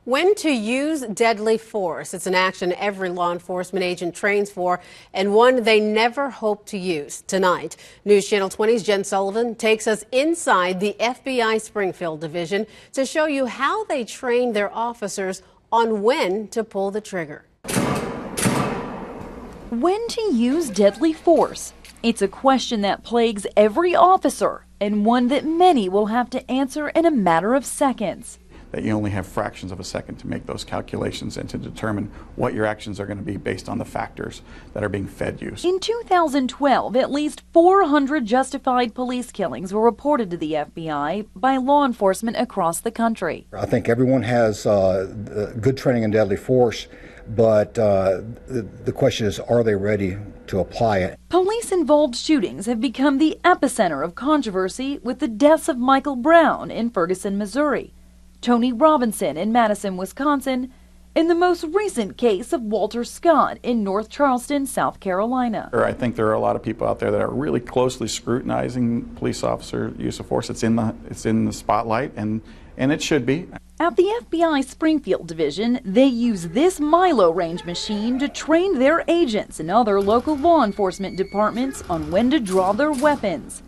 When to use deadly force. It's an action every law enforcement agent trains for and one they never hope to use. Tonight, News Channel 20's Jen Sullivan takes us inside the FBI Springfield Division to show you how they train their officers on when to pull the trigger. When to use deadly force? It's a question that plagues every officer and one that many will have to answer in a matter of seconds. That you only have fractions of a second to make those calculations and to determine what your actions are going to be based on the factors that are being fed you. In 2012, at least 400 justified police killings were reported to the FBI by law enforcement across the country. I think everyone has good training in deadly force, but the question is, are they ready to apply it? Police-involved shootings have become the epicenter of controversy with the deaths of Michael Brown in Ferguson, Missouri, Tony Robinson in Madison, Wisconsin, and the most recent case of Walter Scott in North Charleston, South Carolina. I think there are a lot of people out there that are really closely scrutinizing police officer use of force. It's in the spotlight, and it should be. At the FBI Springfield Division, they use this Milo range machine to train their agents and other local law enforcement departments on when to draw their weapons.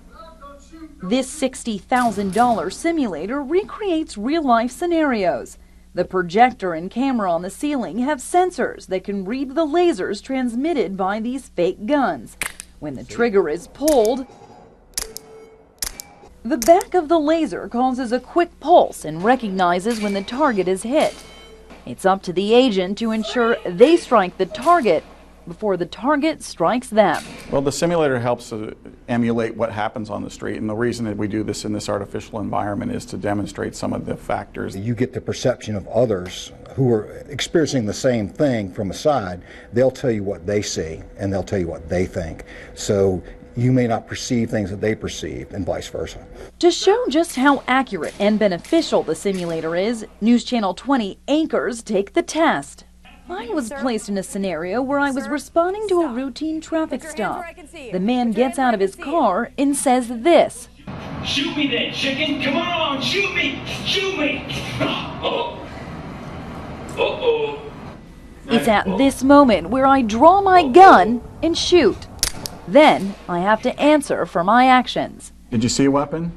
This $60,000 simulator recreates real-life scenarios. The projector and camera on the ceiling have sensors that can read the lasers transmitted by these fake guns. When the trigger is pulled, the back of the laser causes a quick pulse and recognizes when the target is hit. It's up to the agent to ensure they strike the target before the target strikes them. Well, the simulator helps emulate what happens on the street, and the reason that we do this in this artificial environment is to demonstrate some of the factors. You get the perception of others who are experiencing the same thing from a side. They'll tell you what they see, and they'll tell you what they think. So you may not perceive things that they perceive, and vice versa. To show just how accurate and beneficial the simulator is, News Channel 20 anchors take the test. I was placed in a scenario where I was responding to a routine traffic stop. The man gets out of his car and says this. "Shoot me then, chicken! Come on, shoot me! Shoot me!" Uh-oh. It's at this moment where I draw my gun and shoot. Then I have to answer for my actions. Did you see a weapon?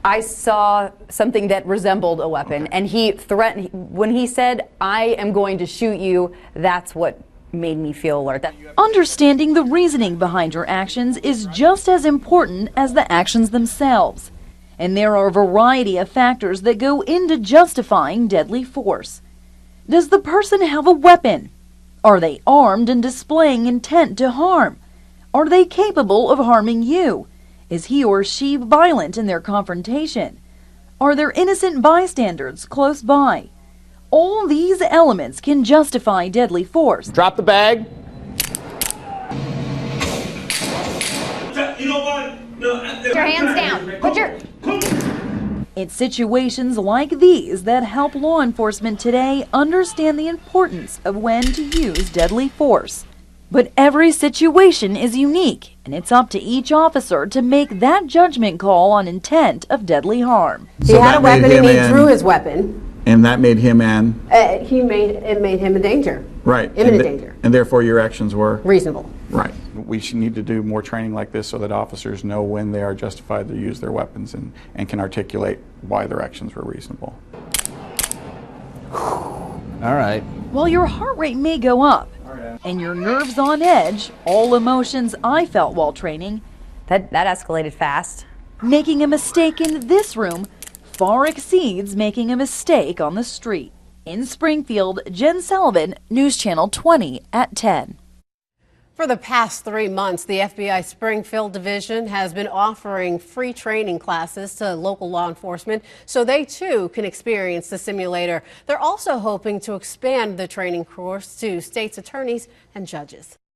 I saw something that resembled a weapon, and he threatened, when he said, "I am going to shoot you," that's what made me feel alert. Understanding the reasoning behind your actions is just as important as the actions themselves. And there are a variety of factors that go into justifying deadly force. Does the person have a weapon? Are they armed and displaying intent to harm? Are they capable of harming you? Is he or she violent in their confrontation? Are there innocent bystanders close by? All these elements can justify deadly force. Drop the bag. You know what? No, Put your hands down. Put your... It's situations like these that help law enforcement today understand the importance of when to use deadly force. But every situation is unique, and it's up to each officer to make that judgment call on intent of deadly harm. He had a weapon and he drew his weapon. And that made him It made him a danger. Right. Imminent danger. And therefore your actions were? Reasonable. Right. We should need to do more training like this so that officers know when they are justified to use their weapons and can articulate why their actions were reasonable. All right. While your heart rate may go up and your nerves on edge, all emotions I felt while training, That escalated fast. making a mistake in this room far exceeds making a mistake on the street. In Springfield, Jen Sullivan, News Channel 20 at 10. For the past 3 months, the FBI Springfield Division has been offering free training classes to local law enforcement so they too can experience the simulator. They're also hoping to expand the training course to state's attorneys and judges.